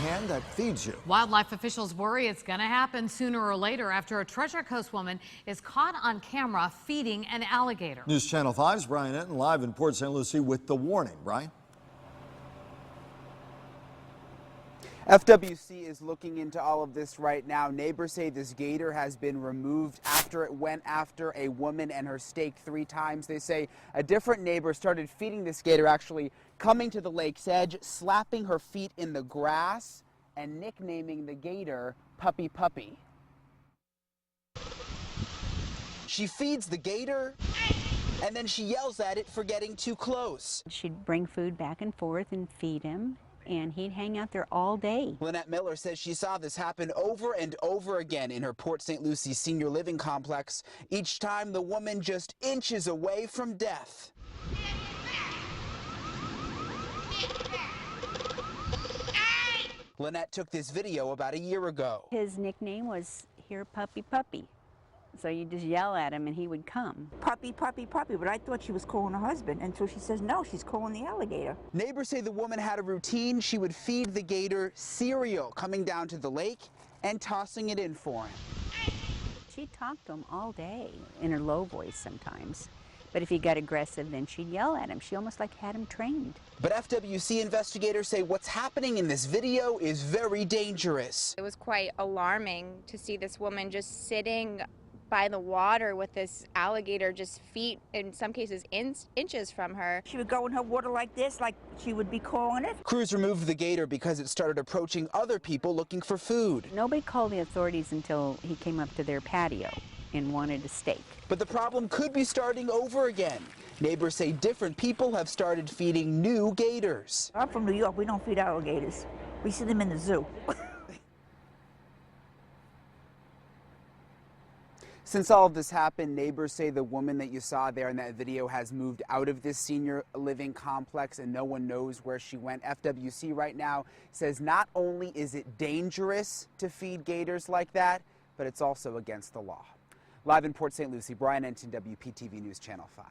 hand that feeds you. Wildlife officials worry it's going to happen sooner or later after a Treasure Coast woman is caught on camera feeding an alligator. News Channel 5's Brian Entin live in Port St. Lucie with the warning. Brian? FWC is looking into all of this right now. Neighbors say this gator has been removed after it went after a woman and her steak 3 times. They say a different neighbor started feeding this gator, actually coming to the lake's edge, slapping her feet in the grass, and nicknaming the gator Puppy Puppy. She feeds the gator, and then she yells at it for getting too close. She'd bring food back and forth and feed him, and he'd hang out there all day. Lynette Miller says she saw this happen over and over again in her Port St. Lucie senior living complex. Each time the woman just inches away from death. Lynette took this video about a year ago. His nickname was "Here, Puppy Puppy." So you just yell at him and he would come. Puppy, puppy, puppy, but I thought she was calling her husband until she says no, she's calling the alligator. Neighbors say the woman had a routine. She would feed the gator cereal coming down to the lake and tossing it in for him. She'd talk to him all day in her low voice sometimes. But if he got aggressive, then she'd yell at him. She almost like had him trained. But FWC investigators say what's happening in this video is very dangerous. It was quite alarming to see this woman just sitting by the water with this alligator just feet, in some cases inches from her. She would go in her water like this, like she would be calling it. Crews removed the gator because it started approaching other people looking for food. Nobody called the authorities until he came up to their patio and wanted a steak. But the problem could be starting over again. Neighbors say different people have started feeding new gators. I'm from New York, we don't feed alligators. We see them in the zoo. Since all of this happened, neighbors say the woman that you saw there in that video has moved out of this senior living complex and no one knows where she went. FWC right now says not only is it dangerous to feed gators like that, but it's also against the law. Live in Port St. Lucie, Brian Entin, WPTV News Channel 5.